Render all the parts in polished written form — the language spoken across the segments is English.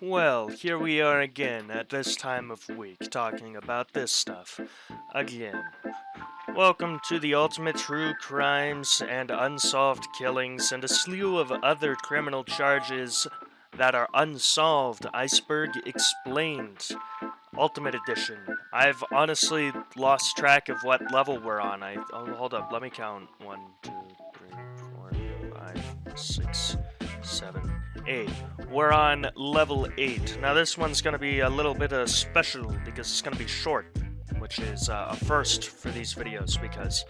Well, here we are again at this time of week talking about this stuff. Again. Welcome to the ultimate true crimes and unsolved killings and a slew of other criminal charges that are unsolved. Iceberg Explained. Ultimate Edition. I've honestly lost track of what level we're on. Hold up, let me count. 1, 2, 3, 4, 5, 6, 7, 8. We're on level 8. Now this one's going to be a little bit special because it's going to be short, which is a first for these videos because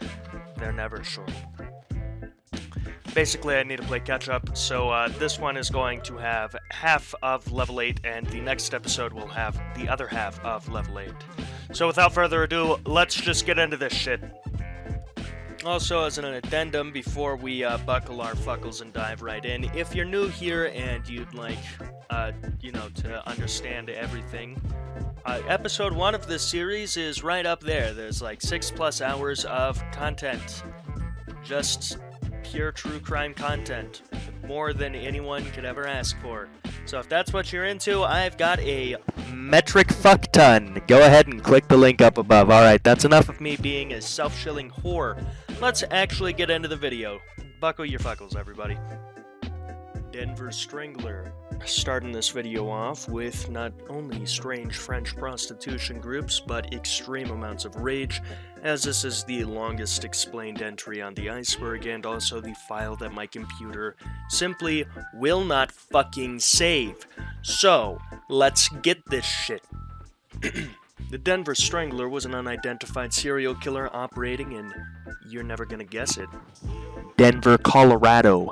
they're never short. Basically, I need to play catch up, so this one is going to have half of level 8, and the next episode will have the other half of level 8. So without further ado, let's just get into this shit. Also, as an addendum, before we buckle our fuckles and dive right in, if you're new here and you'd like, to understand everything, episode 1 of this series is right up there. There's like 6+ hours of content. Just pure true crime content. More than anyone could ever ask for. So if that's what you're into, I've got a metric fuck ton. Go ahead and click the link up above. Alright, that's enough of me being a self-shilling whore. Let's actually get into the video. Buckle your fuckles, everybody. Denver Strangler. Starting this video off with not only strange French prostitution groups, but extreme amounts of rage, as this is the longest explained entry on the iceberg and also the file that my computer simply will not fucking save. So, let's get this shit. The Denver Strangler was an unidentified serial killer operating in, you're never gonna guess it, Denver, Colorado.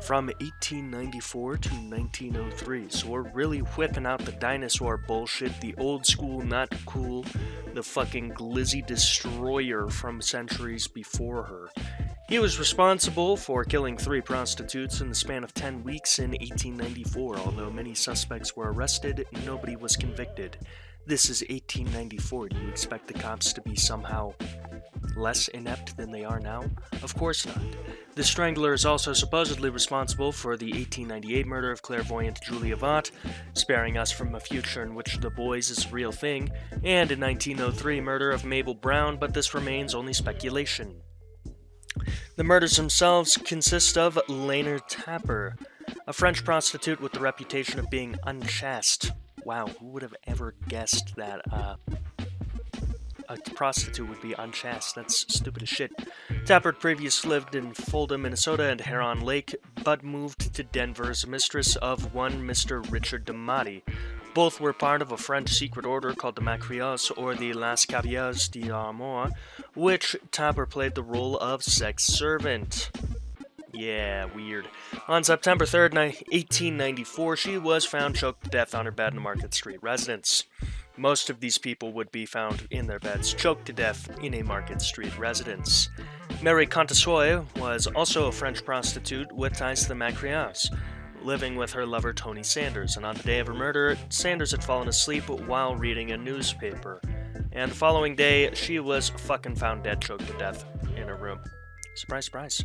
From 1894 to 1903, so we're really whipping out the dinosaur bullshit, the old school not cool, the fucking glizzy destroyer from centuries before her. He was responsible for killing 3 prostitutes in the span of 10 weeks in 1894, although many suspects were arrested, nobody was convicted. This is 1894, do you expect the cops to be somehow less inept than they are now? Of course not. The Strangler is also supposedly responsible for the 1898 murder of clairvoyant Julia Vaught, sparing us from a future in which the boys is a real thing, and in 1903 murder of Mabel Brown, but this remains only speculation. The murders themselves consist of Lainer Tapper, a French prostitute with the reputation of being unchaste. Wow, who would have ever guessed that a prostitute would be unchaste? That's stupid as shit. Tapper previously lived in Fulda, Minnesota and Heron Lake, but moved to Denver as a mistress of one Mr. Richard Damati. Both were part of a French secret order called the Macrios, or the Las Cavias d'Amour, which Tapper played the role of sex servant. Yeah, weird. On September 3rd, 1894, she was found choked to death on her bed in a Market Street residence. Most of these people would be found in their beds, choked to death in a Market Street residence. Mary Contessoy was also a French prostitute with ties to the Macrios, living with her lover Tony Sanders, and on the day of her murder, Sanders had fallen asleep while reading a newspaper. And the following day, she was fucking found dead, choked to death in her room. Surprise, surprise.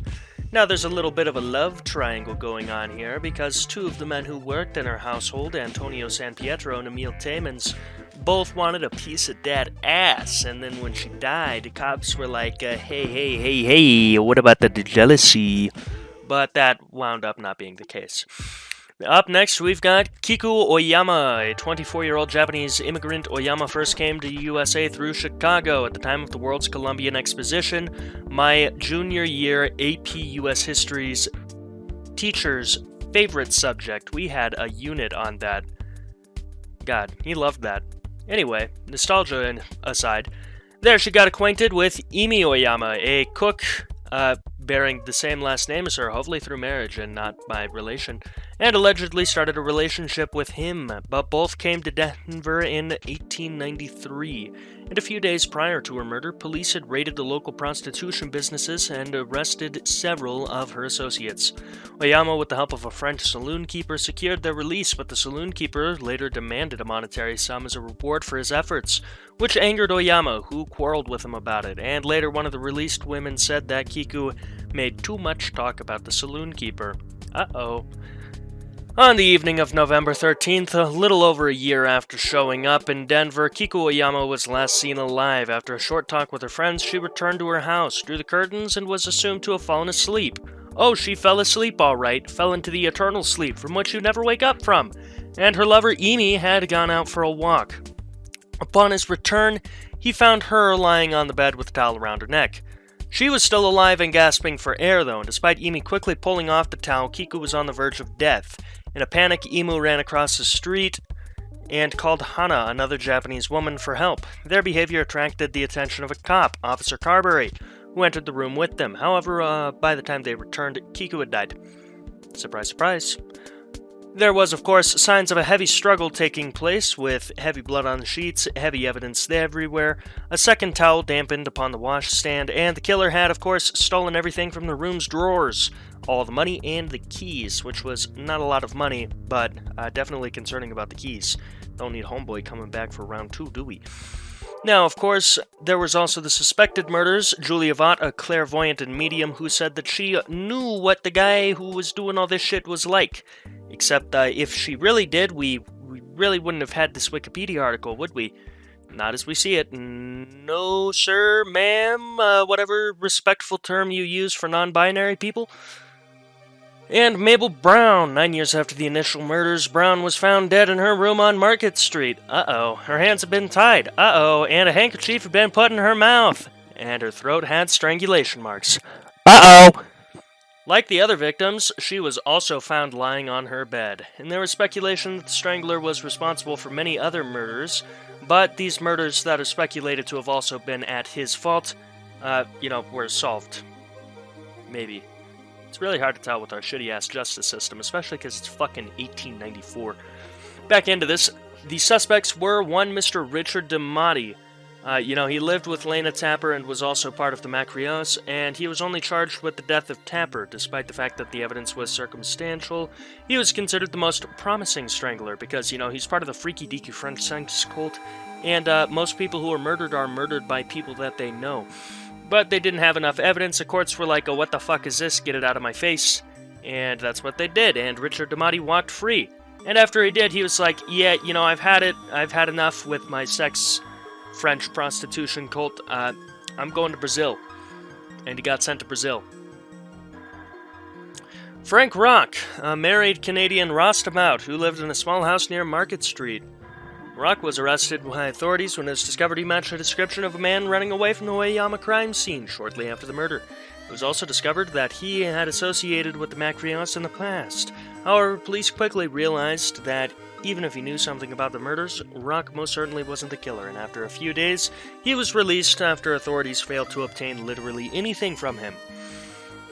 Now there's a little bit of a love triangle going on here, because 2 of the men who worked in her household, Antonio San Pietro and Emile Taemans, both wanted a piece of that ass, and then when she died, the cops were like, hey, what about the jealousy? But that wound up not being the case. Up next, we've got Kiku Oyama, a 24-year-old Japanese immigrant. Oyama first came to USA through Chicago at the time of the World's Columbian Exposition. My junior year AP US History's teacher's favorite subject. We had a unit on that. God, he loved that. Anyway, nostalgia aside, there she got acquainted with Imi Oyama, a cook bearing the same last name as her, hopefully through marriage and not by relation, and allegedly started a relationship with him, but both came to Denver in 1893. And a few days prior to her murder, police had raided the local prostitution businesses and arrested several of her associates. Oyama, with the help of a French saloon keeper, secured their release, but the saloon keeper later demanded a monetary sum as a reward for his efforts, which angered Oyama, who quarreled with him about it, and later one of the released women said that Kiku made too much talk about the saloon keeper. Uh-oh. On the evening of November 13th, a little over a year after showing up in Denver, Kiku Oyama was last seen alive. After a short talk with her friends, she returned to her house, drew the curtains, and was assumed to have fallen asleep. Oh, she fell asleep all right, fell into the eternal sleep from which you never wake up from. And her lover Emi had gone out for a walk. Upon his return, he found her lying on the bed with a towel around her neck. She was still alive and gasping for air, though, and despite Emi quickly pulling off the towel, Kiku was on the verge of death. In a panic, Emu ran across the street and called Hana, another Japanese woman, for help. Their behavior attracted the attention of a cop, Officer Carberry, who entered the room with them. However, by the time they returned, Kiku had died. Surprise, surprise. There was, of course, signs of a heavy struggle taking place, with heavy blood on the sheets, heavy evidence everywhere, a second towel dampened upon the washstand, and the killer had, of course, stolen everything from the room's drawers. All the money and the keys, which was not a lot of money, but definitely concerning about the keys. Don't need Homeboy coming back for round 2, do we? Now, of course, there was also the suspected murders. Julia Vaught, a clairvoyant and medium, who said that she knew what the guy who was doing all this shit was like. Except if she really did, we really wouldn't have had this Wikipedia article, would we? Not as we see it. No, sir, ma'am, whatever respectful term you use for non-binary people. And Mabel Brown. 9 years after the initial murders, Brown was found dead in her room on Market Street. Uh-oh. Her hands had been tied. Uh-oh. And a handkerchief had been put in her mouth. And her throat had strangulation marks. Uh-oh. Like the other victims, she was also found lying on her bed. And there was speculation that the strangler was responsible for many other murders, but these murders that are speculated to have also been at his fault, were solved. Maybe. It's really hard to tell with our shitty-ass justice system, especially because it's fucking 1894. Back into this, the suspects were one Mr. Richard DeMotti. He lived with Lena Tapper and was also part of the Macrios, and he was only charged with the death of Tapper. Despite the fact that the evidence was circumstantial, he was considered the most promising strangler because, he's part of the freaky deaky French sex cult, and most people who are murdered by people that they know. But they didn't have enough evidence. The courts were like, oh, what the fuck is this? Get it out of my face. And that's what they did, and Richard DeMotti walked free. And after he did, he was like, yeah, I've had it. I've had enough with my sex French prostitution cult. I'm going to Brazil. And he got sent to Brazil. Frank Rock, a married Canadian roustabout who lived in a small house near Market Street. Rock was arrested by authorities when it was discovered he matched a description of a man running away from the Oyama crime scene shortly after the murder. It was also discovered that he had associated with the Macrios in the past. However, police quickly realized that even if he knew something about the murders, Rock most certainly wasn't the killer, and after a few days, he was released after authorities failed to obtain literally anything from him.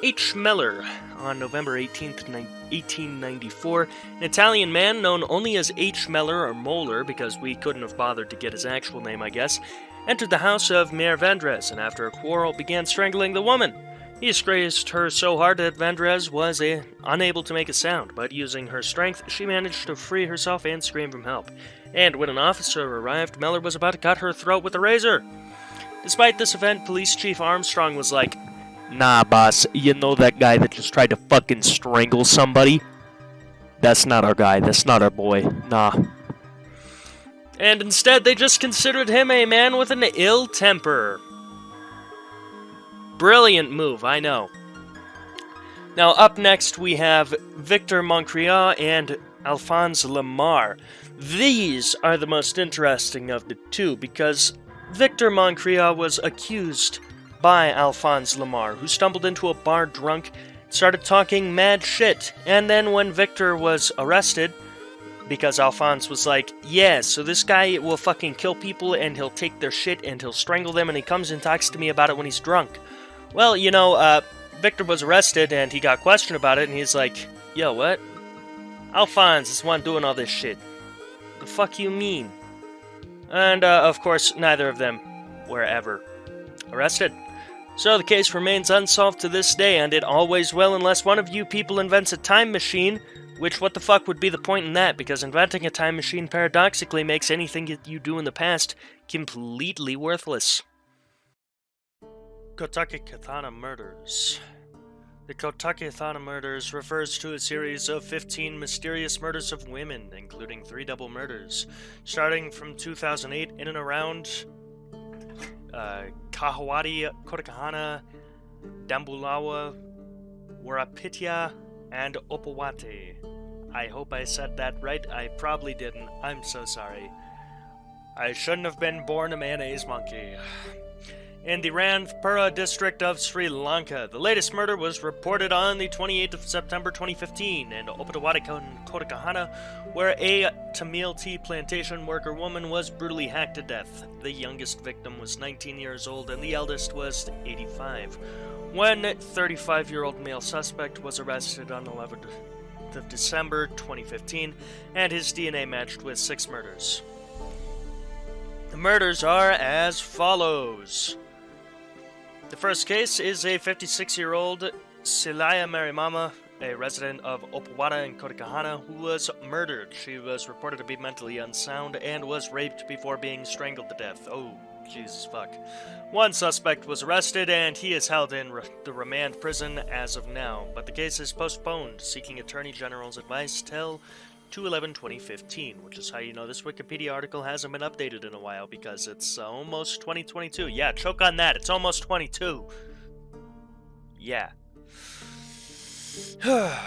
H. Meller, on November 18th, 1894, an Italian man known only as H. Meller or Moeller, because we couldn't have bothered to get his actual name, I guess, entered the house of Mère Vendres, and after a quarrel began strangling the woman. He squeezed her so hard that Vendres was unable to make a sound, but using her strength, she managed to free herself and scream for help. And when an officer arrived, Meller was about to cut her throat with a razor. Despite this event, Police Chief Armstrong was like, "Nah, boss, you know that guy that just tried to fucking strangle somebody? That's not our guy, that's not our boy, nah." And instead, they just considered him a man with an ill temper. Brilliant move, I know. Now, up next, we have Victor Moncria and Alphonse Lamar. These are the most interesting of the two, because Victor Moncria was accused by Alphonse Lamar, who stumbled into a bar drunk, started talking mad shit, and then when Victor was arrested, because Alphonse was like, yeah, so this guy will fucking kill people, and he'll take their shit, and he'll strangle them, and he comes and talks to me about it when he's drunk. Well, Victor was arrested, and he got questioned about it, and he's like, yo, what? Alphonse is the one doing all this shit. The fuck you mean? And, of course, neither of them were ever arrested. So the case remains unsolved to this day, and it always will unless one of you people invents a time machine, which what the fuck would be the point in that, because inventing a time machine paradoxically makes anything that you do in the past completely worthless. Kotakethana Murders. The Kotakethana Murders refers to a series of 15 mysterious murders of women, including 3 double murders, starting from 2008 in and around Kahawati, Kotakethana, Dambulawa, Warapitya, and Opawate. I hope I said that right. I probably didn't. I'm so sorry. I shouldn't have been born a mayonnaise monkey. In the Ranthpura district of Sri Lanka, the latest murder was reported on the 28th of September 2015 in Opawate, Kotakethana, where a Tamil tea plantation worker woman was brutally hacked to death. The youngest victim was 19 years old and the eldest was 85. When 35-year-old male suspect was arrested on 11th of December 2015, and his DNA matched with 6 murders. The murders are as follows. The first case is a 56-year-old Silaya Marimama, a resident of Opawata in Kotakethana, who was murdered. She was reported to be mentally unsound and was raped before being strangled to death. Oh, Jesus fuck. 1 suspect was arrested and he is held in the remand prison as of now, but the case is postponed, seeking Attorney General's advice till 2/11/2015, which is how you know this Wikipedia article hasn't been updated in a while, because it's almost 2022. Yeah, choke on that. It's almost 22. Yeah.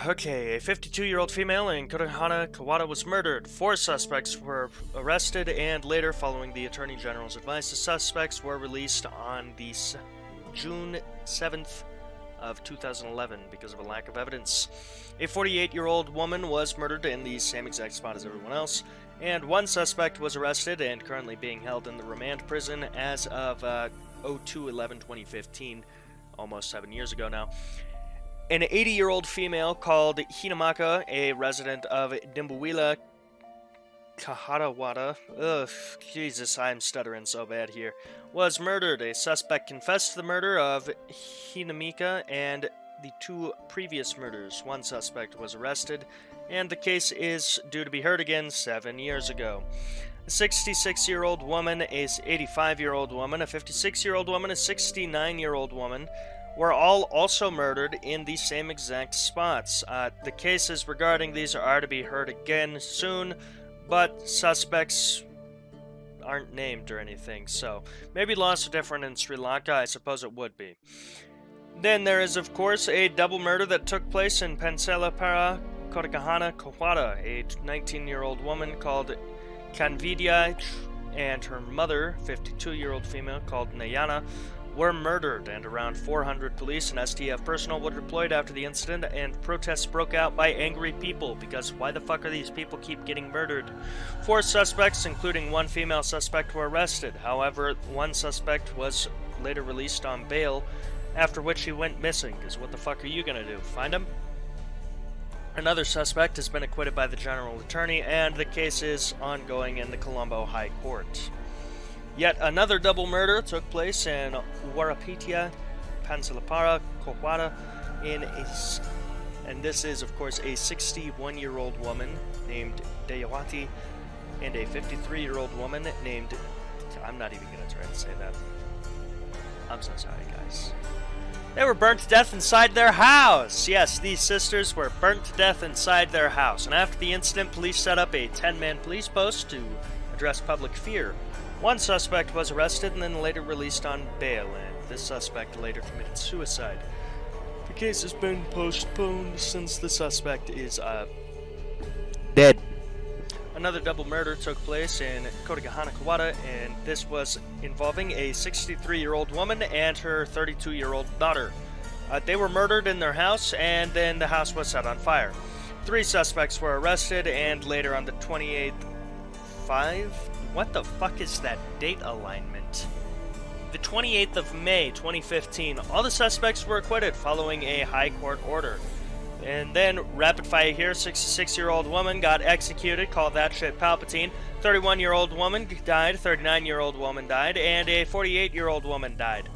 Okay, a 52-year-old female in Kotakethana, Kawada was murdered. 4 suspects were arrested, and later, following the Attorney General's advice, the suspects were released on the June 7th of 2011 because of a lack of evidence. A 48-year-old woman was murdered in the same exact spot as everyone else, and 1 suspect was arrested and currently being held in the remand prison as of 02/11/2015, almost 7 years ago now. An 80-year-old female called Hinamaka, a resident of Dimbuwila, Kaharawada, Jesus, I'm stuttering so bad here, was murdered. A suspect confessed to the murder of Hinamika and the 2 previous murders. 1 suspect was arrested, and the case is due to be heard again 7 years ago. A 66-year-old woman, a 85-year-old woman, a 56-year-old woman, a 69-year-old woman were all also murdered in the same exact spots. The cases regarding these are to be heard again soon, but suspects aren't named or anything, so maybe laws are different in Sri Lanka. I suppose it would be. Then there is, of course, a double murder that took place in Pensalapara, Kotakethana, Kawada. A 19-year-old woman called Kanvidya and her mother, 52-year-old female called Nayana, were murdered, and around 400 police and STF personnel were deployed after the incident, and protests broke out by angry people, because why the fuck are these people keep getting murdered? 4 suspects, including 1 female suspect, were arrested. However, 1 suspect was later released on bail, after which he went missing, because what the fuck are you gonna do? Find him? Another suspect has been acquitted by the general attorney, and the case is ongoing in the Colombo High Court. Yet another double murder took place in Warapitya, Pansalapara, Kohwara, and this is, of course, a 61-year-old woman named Dayawati and a 53-year-old woman named... I'm not even going to try to say that. I'm so sorry, guys. They were burnt to death inside their house! Yes, these sisters were burnt to death inside their house, and after the incident, police set up a 10-man police post to address public fear. 1 suspect was arrested and then later released on bail, and this suspect later committed suicide. The case has been postponed since the suspect is, dead. Another double murder took place in Kotakethana, Kawada, and this was involving a 63-year-old woman and her 32-year-old daughter. They were murdered in their house, and then the house was set on fire. 3 suspects were arrested, and later on the 28th... What the fuck is that date alignment? The 28th of May, 2015, all the suspects were acquitted following a high court order. And then, rapid fire here, 66-year-old woman got executed, call that shit Palpatine. 31-year-old woman died, 39-year-old woman died, and a 48-year-old woman died.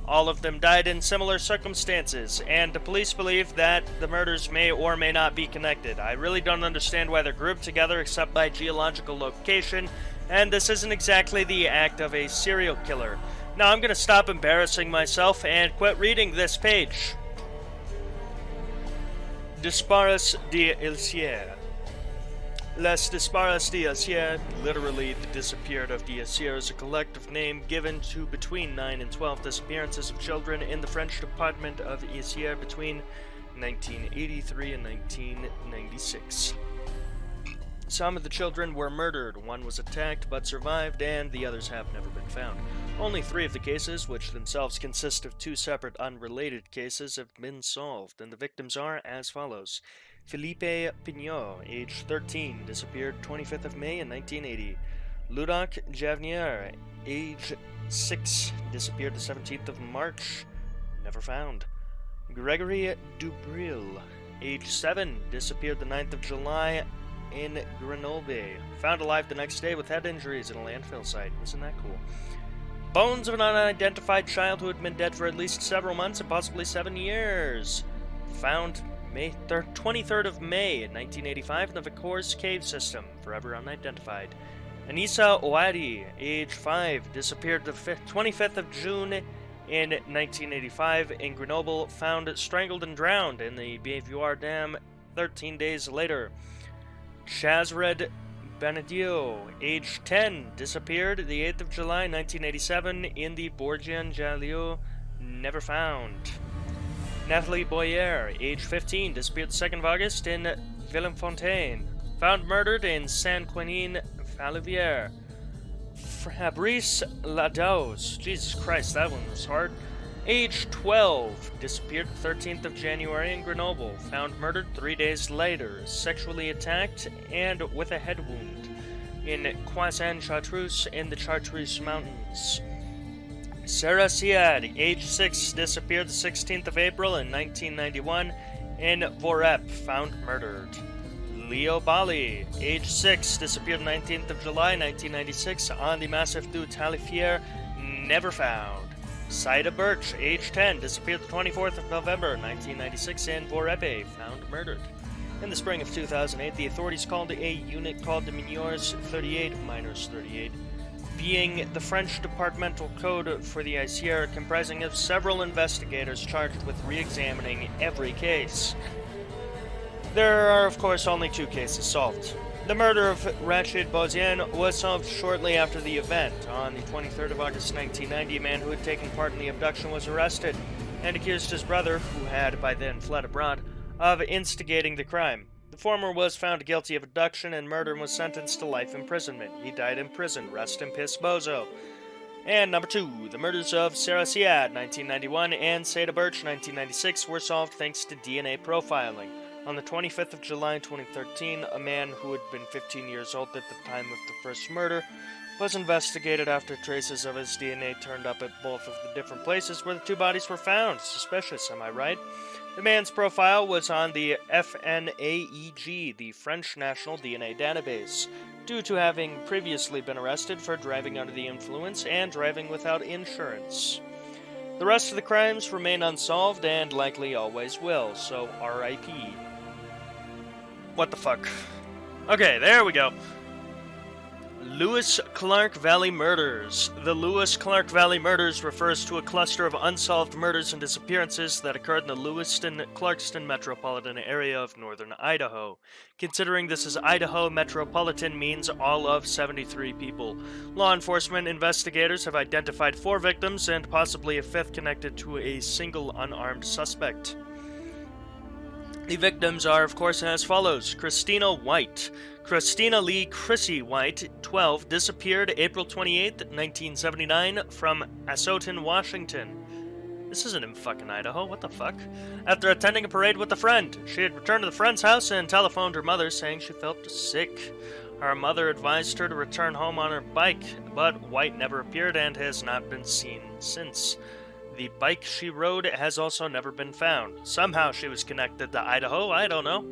All of them died in similar circumstances, and the police believe that the murders may or may not be connected. I really don't understand why they're grouped together except by geological location, and this isn't exactly the act of a serial killer. Now I'm gonna stop embarrassing myself and quit reading this page. Disparos de Ilcier. Les Disparos de Ilcier, literally the disappeared of Ilcier, is a collective name given to between 9 and 12 disappearances of children in the French department of Ilcier between 1983 and 1996. Some of the children were murdered, one was attacked but survived, and the others have never been found. Only 3 of the cases, which themselves consist of 2 separate unrelated cases, have been solved, and the victims are as follows. Philippe Pignot, age 13, disappeared 25th of May in 1980. Ludoc Javnier, age 6, disappeared the 17th of March, never found. Gregory Dubril, age 7, disappeared the 9th of July in Grenoble, found alive the next day with head injuries in a landfill site. Isn't that cool? Bones of an unidentified child who had been dead for at least several months and possibly 7 years. Found May 23rd of May in 1985 in the Vicours cave system, forever unidentified. Anissa Ouadi, age 5, disappeared the 25th of June in 1985 in Grenoble, found strangled and drowned in the Beauvoir Dam 13 days later. Shazred Benedio, age 10, disappeared the 8th of July 1987 in the Bourgian Jallieu, never found. Nathalie Boyer, age 15, disappeared the 2nd of August in Villefontaine, found murdered in Saint-Quentin-Faluvière. Fabrice Lados, Jesus Christ, that one was hard. Age 12, disappeared the 13th of January in Grenoble, found murdered 3 days later, sexually attacked and with a head wound in Croissant-Chartreuse in the Chartreuse Mountains. Sarah Siad, age 6, disappeared the 16th of April in 1991 in Vorep, found murdered. Leo Bali, age 6, disappeared the 19th of July 1996 on the Massif du Talifier, never found. Saida Birch, age 10, disappeared the 24th of November 1996 in Voreppe, found murdered. In the spring of 2008, the authorities called a unit called the Mineurs 38, Minors 38, being the French departmental code for the ICR, comprising of several investigators charged with re-examining every case. There are, of course, only 2 cases solved. The murder of Rachid Bozien was solved shortly after the event. On the 23rd of August 1990, a man who had taken part in the abduction was arrested and accused his brother, who had by then fled abroad, of instigating the crime. The former was found guilty of abduction and murder and was sentenced to life imprisonment. He died in prison. Rest in piss, bozo. And number 2, the murders of Sarah Siad, 1991, and Saida Birch, 1996, were solved thanks to DNA profiling. On the 25th of July 2013, a man who had been 15 years old at the time of the first murder was investigated after traces of his DNA turned up at both of the different places where the 2 bodies were found. Suspicious, am I right? The man's profile was on the FNAEG, the French National DNA Database, due to having previously been arrested for driving under the influence and driving without insurance. The rest of the crimes remain unsolved and likely always will, so R.I.P. What the fuck? Okay, there we go. Lewis Clark Valley Murders. The Lewis Clark Valley Murders refers to a cluster of unsolved murders and disappearances that occurred in the Lewiston-Clarkston metropolitan area of northern Idaho. Considering this is Idaho, metropolitan means all of 73 people. Law enforcement investigators have identified 4 victims and possibly a 5th connected to a single unarmed suspect. The victims are, of course, as follows. Christina White. Christina Lee Chrissy White, 12, disappeared April 28, 1979, from Asotin, Washington. This isn't in fucking Idaho, what the fuck? After attending a parade with a friend, she had returned to the friend's house and telephoned her mother saying she felt sick. Her mother advised her to return home on her bike, but White never appeared and has not been seen since. The bike she rode has also never been found. Somehow she was connected to Idaho, I don't know.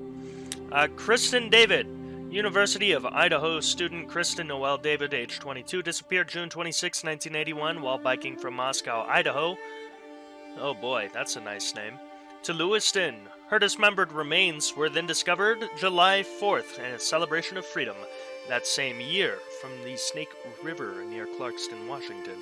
Kristen David. University of Idaho student Kristen Noel David, age 22, disappeared June 26, 1981, while biking from Moscow, Idaho. Oh boy, that's a nice name. To Lewiston. Her dismembered remains were then discovered July 4th in a celebration of freedom that same year from the Snake River near Clarkston, Washington.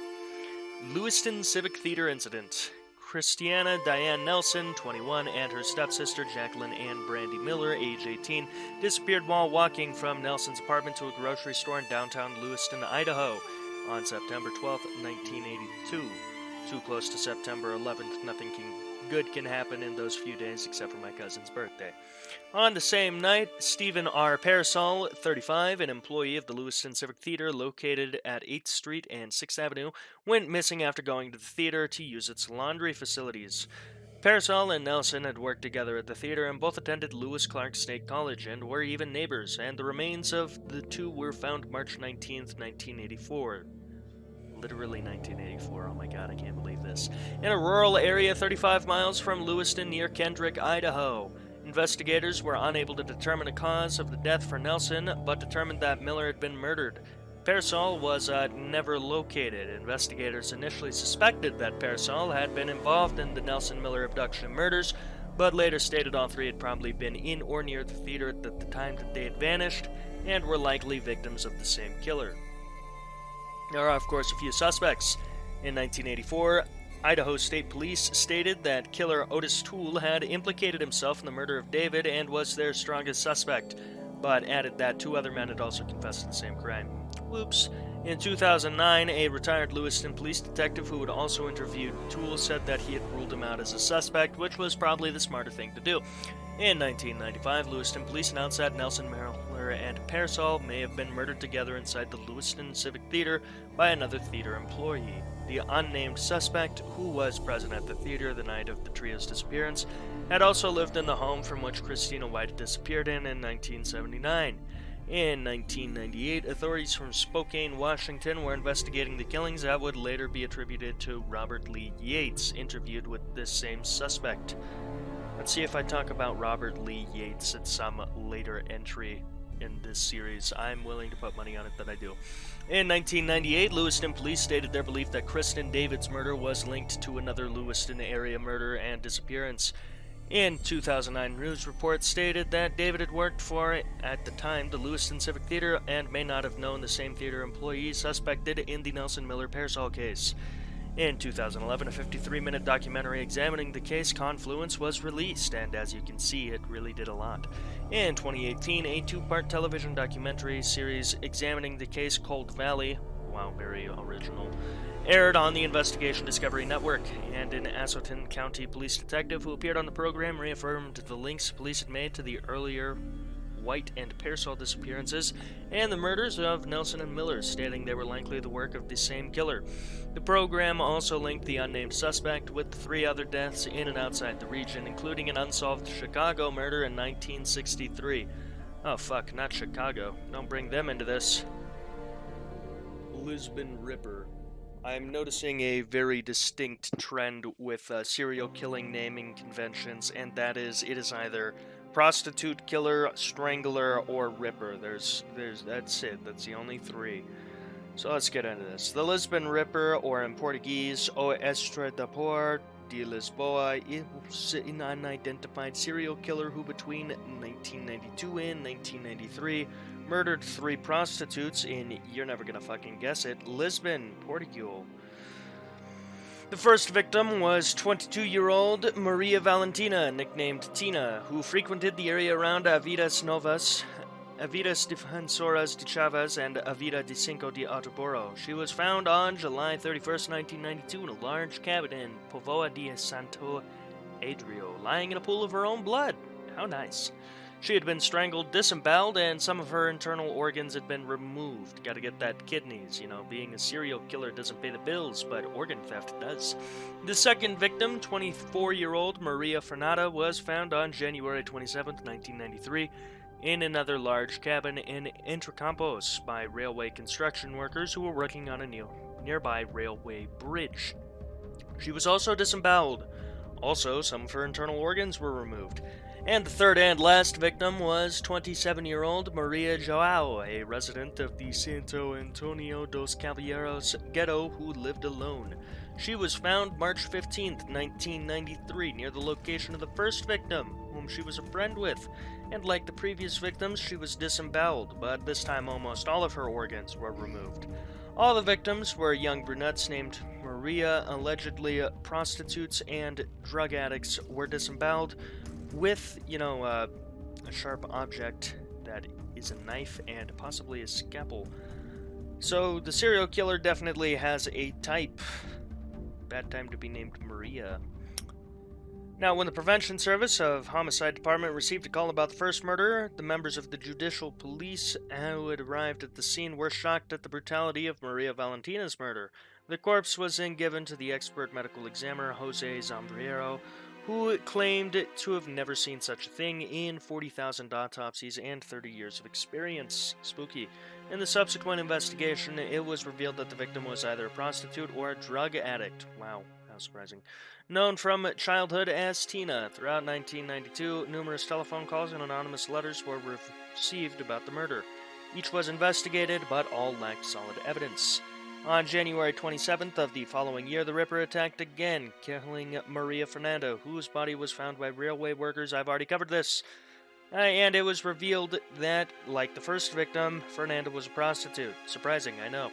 Lewiston Civic Theater Incident. Christiana Diane Nelson, 21, and her stepsister Jacqueline Ann Brandy Miller, age 18, disappeared while walking from Nelson's apartment to a grocery store in downtown Lewiston, Idaho, on September 12, 1982. Too close to September 11th, nothing good can happen in those few days except for my cousin's birthday. On the same night, Stephen R. Parasol, 35, an employee of the Lewiston Civic Theater located at 8th Street and 6th Avenue, went missing after going to the theater to use its laundry facilities. Parasol and Nelson had worked together at the theater and both attended Lewis Clark State College and were even neighbors, and the remains of the two were found March 19th, 1984. Literally 1984, oh my god, I can't believe this. In a rural area 35 miles from Lewiston near Kendrick, Idaho. Investigators were unable to determine a cause of the death for Nelson, but determined that Miller had been murdered. Parasol was never located. Investigators initially suspected that Parasol had been involved in the Nelson Miller abduction and murders, but later stated all three had probably been in or near the theater at the time that they had vanished, and were likely victims of the same killer. There are, of course, a few suspects. In 1984, Idaho State Police stated that killer Otis Toole had implicated himself in the murder of David and was their strongest suspect, but added that two other men had also confessed to the same crime. Whoops. In 2009, a retired Lewiston police detective who had also interviewed Toole said that he had ruled him out as a suspect, which was probably the smarter thing to do. In 1995, Lewiston police announced that Nelson Miller and Parasol may have been murdered together inside the Lewiston Civic Theater by another theater employee. The unnamed suspect, who was present at the theater the night of the trio's disappearance, had also lived in the home from which Christina White disappeared in 1979. In 1998, authorities from Spokane, Washington were investigating the killings that would later be attributed to Robert Lee Yates, interviewed with this same suspect. Let's see if I talk about Robert Lee Yates at some later entry in this series. I'm willing to put money on it that I do. In 1998, Lewiston police stated their belief that Kristen David's murder was linked to another Lewiston area murder and disappearance. In 2009, news reports stated that David had worked for, at the time, the Lewiston Civic Theater and may not have known the same theater employee suspected in the Nelson Miller Parasol case. In 2011, a 53-minute documentary examining the case Confluence was released, and as you can see, it really did a lot. In 2018, a two-part television documentary series examining the case Cold Valley, wow, very original, aired on the Investigation Discovery Network, and an Assotin County police detective who appeared on the program reaffirmed the links police had made to the earlier White and Parasol disappearances and the murders of Nelson and Miller, stating they were likely the work of the same killer. The program also linked the unnamed suspect with 3 other deaths in and outside the region, including an unsolved Chicago murder in 1963. Oh fuck, not Chicago. Don't bring them into this. Lisbon Ripper. I'm noticing a very distinct trend with serial killing naming conventions, and that is, it is either prostitute killer, strangler, or ripper. There's that's it. That's the only 3. So let's get into this. The Lisbon Ripper, or in Portuguese, O Estradador de Lisboa, is an unidentified serial killer who between 1992 and 1993 murdered 3 prostitutes in, you're never gonna fucking guess it, Lisbon, Portugal. The first victim was 22-year-old Maria Valentina, nicknamed Tina, who frequented the area around Avidas Novas, Avidas Defensoras de Chaves, and Avida de Cinco de Outuboro. She was found on July 31st, 1992 in a large cabin in Povoa de Santo Adrio, lying in a pool of her own blood. How nice. She had been strangled, disemboweled, and some of her internal organs had been removed. Gotta get that kidneys, you know, being a serial killer doesn't pay the bills, but organ theft does. The second victim, 24-year-old Maria Fernanda, was found on January 27, 1993, in another large cabin in Entrecampos by railway construction workers who were working on a nearby railway bridge. She was also disemboweled. Also, some of her internal organs were removed. And the third and last victim was 27-year-old Maria Joao, a resident of the Santo Antonio dos Cavalheiros ghetto who lived alone. She was found March 15, 1993, near the location of the first victim, whom she was a friend with, and like the previous victims, she was disemboweled, but this time almost all of her organs were removed. All the victims were young brunettes named Maria, allegedly prostitutes and drug addicts, were disemboweled with, a sharp object that is a knife and possibly a scalpel. So the serial killer definitely has a type. Bad time to be named Maria. Now, when the Prevention Service of Homicide Department received a call about the first murder, the members of the judicial police who had arrived at the scene were shocked at the brutality of Maria Valentina's murder. The corpse was then given to the expert medical examiner Jose Zambriero, who claimed to have never seen such a thing in 40,000 autopsies and 30 years of experience. Spooky. In the subsequent investigation, it was revealed that the victim was either a prostitute or a drug addict. Wow, how surprising. Known from childhood as Tina, throughout 1992, numerous telephone calls and anonymous letters were received about the murder. Each was investigated, but all lacked solid evidence. On January 27th of the following year, the Ripper attacked again, killing Maria Fernanda, whose body was found by railway workers. I've already covered this. And it was revealed that, like the first victim, Fernanda was a prostitute. Surprising, I know.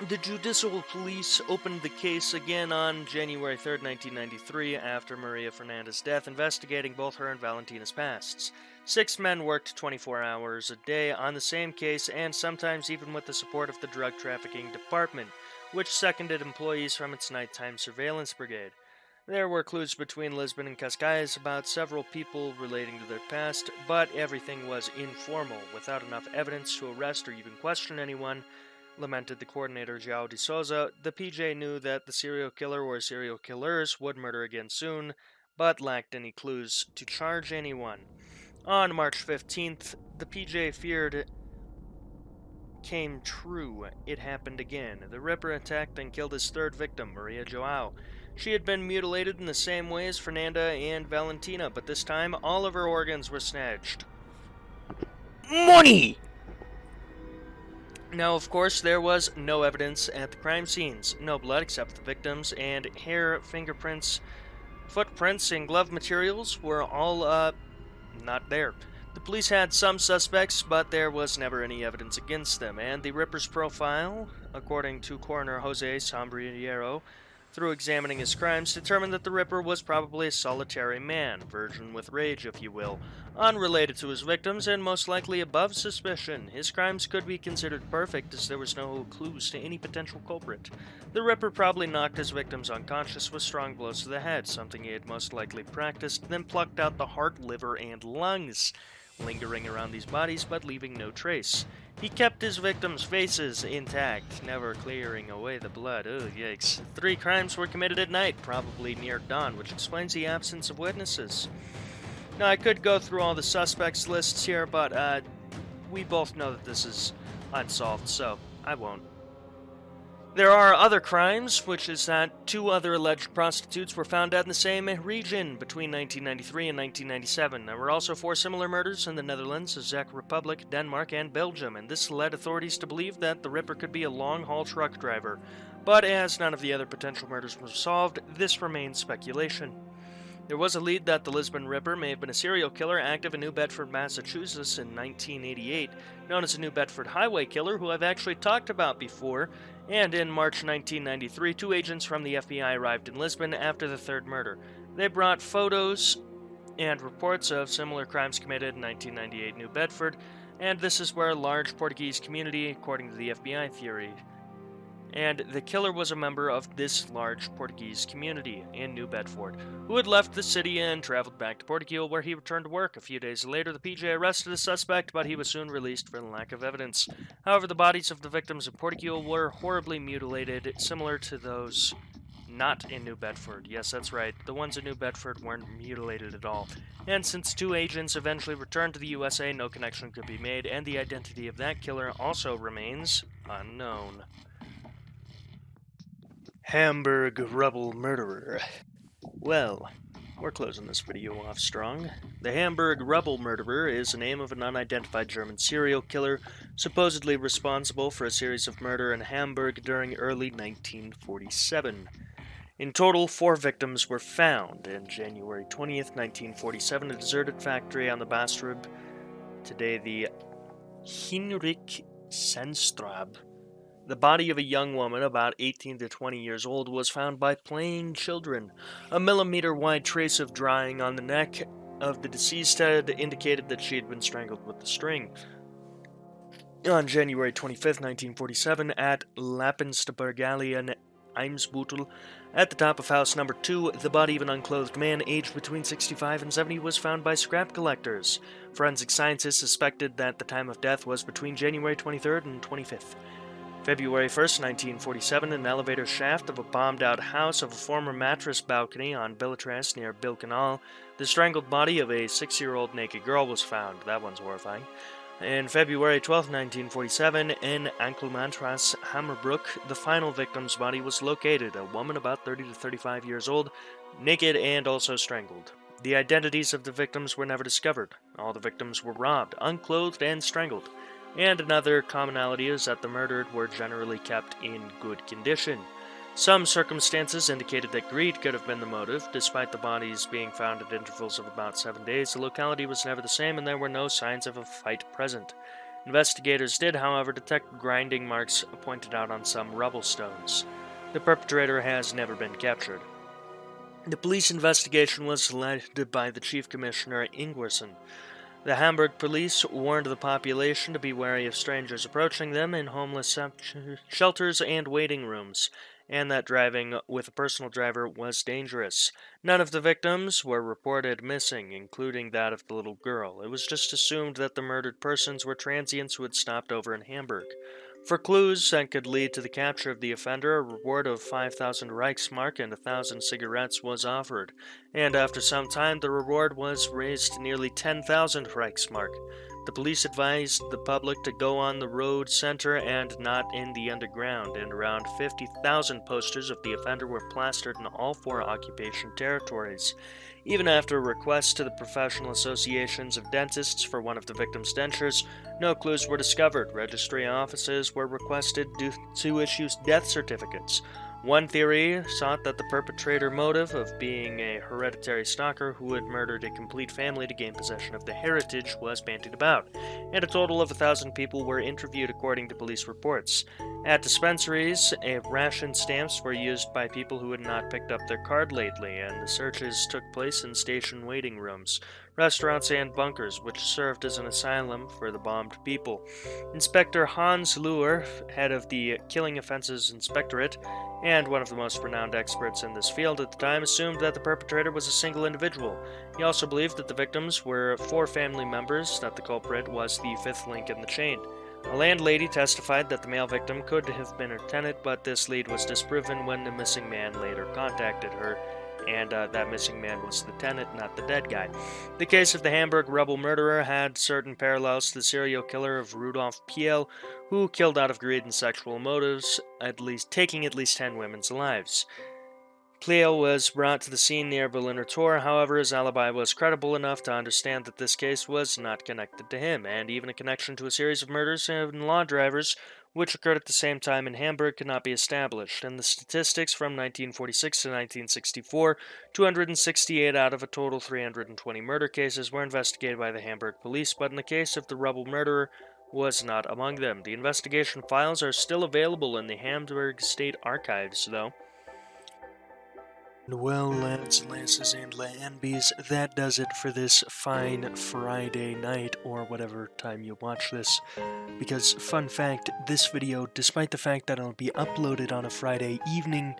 The judicial police opened the case again on January 3rd, 1993, after Maria Fernanda's death, investigating both her and Valentina's pasts. 6 men worked 24 hours a day on the same case, and sometimes even with the support of the Drug Trafficking Department, which seconded employees from its nighttime surveillance brigade. There were clues between Lisbon and Cascais about several people relating to their past, but everything was informal, without enough evidence to arrest or even question anyone, lamented the coordinator João de Souza. The PJ knew that the serial killer or serial killers would murder again soon, but lacked any clues to charge anyone. On March 15th, the PJ feared came true. It happened again. The Ripper attacked and killed his third victim, Maria Joao. She had been mutilated in the same way as Fernanda and Valentina, but this time all of her organs were snatched. Money! Now, of course, there was no evidence at the crime scenes. No blood except the victims, and hair, fingerprints, footprints, and glove materials were all, not there. The police had some suspects, but there was never any evidence against them, and the Ripper's profile, according to coroner Jose Sombrero, through examining his crimes, determined that the Ripper was probably a solitary man, virgin with rage, if you will, unrelated to his victims, and most likely above suspicion. His crimes could be considered perfect, as there was no clues to any potential culprit. The Ripper probably knocked his victims unconscious with strong blows to the head, something he had most likely practiced, then plucked out the heart, liver, and lungs, lingering around these bodies but leaving no trace. He kept his victims' faces intact, never clearing away the blood. Oh, yikes. 3 crimes were committed at night, probably near dawn, which explains the absence of witnesses. Now, I could go through all the suspects lists here, but we both know that this is unsolved, so I won't. There are other crimes, which is that 2 other alleged prostitutes were found out in the same region between 1993 and 1997. There were also 4 similar murders in the Netherlands, the Czech Republic, Denmark, and Belgium, and this led authorities to believe that the Ripper could be a long-haul truck driver. But as none of the other potential murders were solved, this remains speculation. There was a lead that the Lisbon Ripper may have been a serial killer active in New Bedford, Massachusetts in 1988, known as the New Bedford Highway Killer, who I've actually talked about before. And in March 1993, 2 agents from the FBI arrived in Lisbon after the 3rd murder. They brought photos and reports of similar crimes committed in 1998 New Bedford, and this is where a large Portuguese community, according to the FBI theory. And the killer was a member of this large Portuguese community in New Bedford, who had left the city and traveled back to Portugal, where he returned to work. A few days later, the PJ arrested the suspect, but he was soon released for lack of evidence. However, the bodies of the victims in Portugal were horribly mutilated, similar to those not in New Bedford. Yes, that's right. The ones in New Bedford weren't mutilated at all. And since 2 agents eventually returned to the USA, no connection could be made, and the identity of that killer also remains unknown. Hamburg Rubble murderer. Well, we're closing this video off strong. The Hamburg Rubble murderer is the name of an unidentified German serial killer supposedly responsible for a series of murder in Hamburg during early 1947. In total, 4 victims were found. In January 20th, 1947, a deserted factory on the Bastrib, today the Hinrich Sandstrabe. The body of a young woman, about 18 to 20 years old, was found by playing children. A millimeter-wide trace of drying on the neck of the deceased had indicated that she had been strangled with a string. On January 25, 1947, at Lappenstbergallee in Eimsbüttel, at the top of house number 2, the body of an unclothed man aged between 65 and 70 was found by scrap collectors. Forensic scientists suspected that the time of death was between January 23rd and 25th. February 1st, 1947, an elevator shaft of a bombed-out house of a former mattress balcony on Billetras near Bilkenal, the strangled body of a 6-year-old naked girl was found. That one's horrifying. In February 12, 1947, in Ankelmantras, Hammerbrook, the final victim's body was located, a woman about 30 to 35 years old, naked and also strangled. The identities of the victims were never discovered. All the victims were robbed, unclothed, and strangled. And another commonality is that the murdered were generally kept in good condition. Some circumstances indicated that greed could have been the motive. Despite the bodies being found at intervals of about 7 days, the locality was never the same and there were no signs of a fight present. Investigators did, however, detect grinding marks pointed out on some rubble stones. The perpetrator has never been captured. The police investigation was led by the Chief Commissioner Ingwersen. The Hamburg police warned the population to be wary of strangers approaching them in homeless shelters and waiting rooms, and that driving with a personal driver was dangerous. None of the victims were reported missing, including that of the little girl. It was just assumed that the murdered persons were transients who had stopped over in Hamburg. For clues that could lead to the capture of the offender, a reward of 5,000 Reichsmark and 1,000 cigarettes was offered, and after some time the reward was raised to nearly 10,000 Reichsmark. The police advised the public to go on the road center and not in the underground, and around 50,000 posters of the offender were plastered in all 4 occupation territories. Even after requests to the professional associations of dentists for one of the victims' dentures, no clues were discovered. Registry offices were requested to issue death certificates. One theory sought that the perpetrator motive of being a hereditary stalker who had murdered a complete family to gain possession of the heritage was bandied about, and a total of 1,000 people were interviewed according to police reports. At dispensaries, ration stamps were used by people who had not picked up their card lately, and the searches took place in station waiting rooms, restaurants, and bunkers, which served as an asylum for the bombed people. Inspector Hans Luhr, head of the Killing Offenses Inspectorate, and one of the most renowned experts in this field at the time, assumed that the perpetrator was a single individual. He also believed that the victims were 4 family members, that the culprit was the 5th link in the chain. A landlady testified that the male victim could have been her tenant, but this lead was disproven when the missing man later contacted her, and that missing man was the tenant, not the dead guy. The case of the Hamburg Rubble murderer had certain parallels to the serial killer of Rudolf Piel, who killed out of greed and sexual motives, taking at least 10 women's lives. Piel was brought to the scene near Berliner Tor, however his alibi was credible enough to understand that this case was not connected to him, and even a connection to a series of murders and law drivers which occurred at the same time in Hamburg could not be established. In the statistics from 1946 to 1964, 268 out of a total 320 murder cases were investigated by the Hamburg police, but in the case of the Rubble murderer was not among them. The investigation files are still available in the Hamburg State Archives, though. Well, lads, lasses, and lambs, that does it for this fine Friday night, or whatever time you watch this. Because, fun fact, this video, despite the fact that it'll be uploaded on a Friday evening,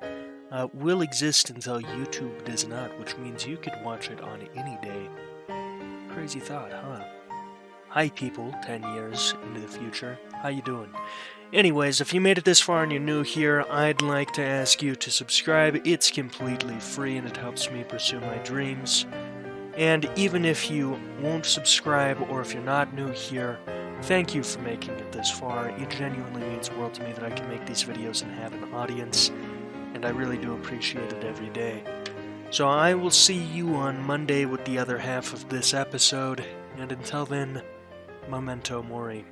will exist until YouTube does not, which means you could watch it on any day. Crazy thought, huh? Hi people, 10 years into the future. How you doing? Anyways, if you made it this far and you're new here, I'd like to ask you to subscribe. It's completely free and it helps me pursue my dreams. And even if you won't subscribe or if you're not new here, thank you for making it this far. It genuinely means the world to me that I can make these videos and have an audience, and I really do appreciate it every day. So I will see you on Monday with the other half of this episode, and until then, Memento Mori.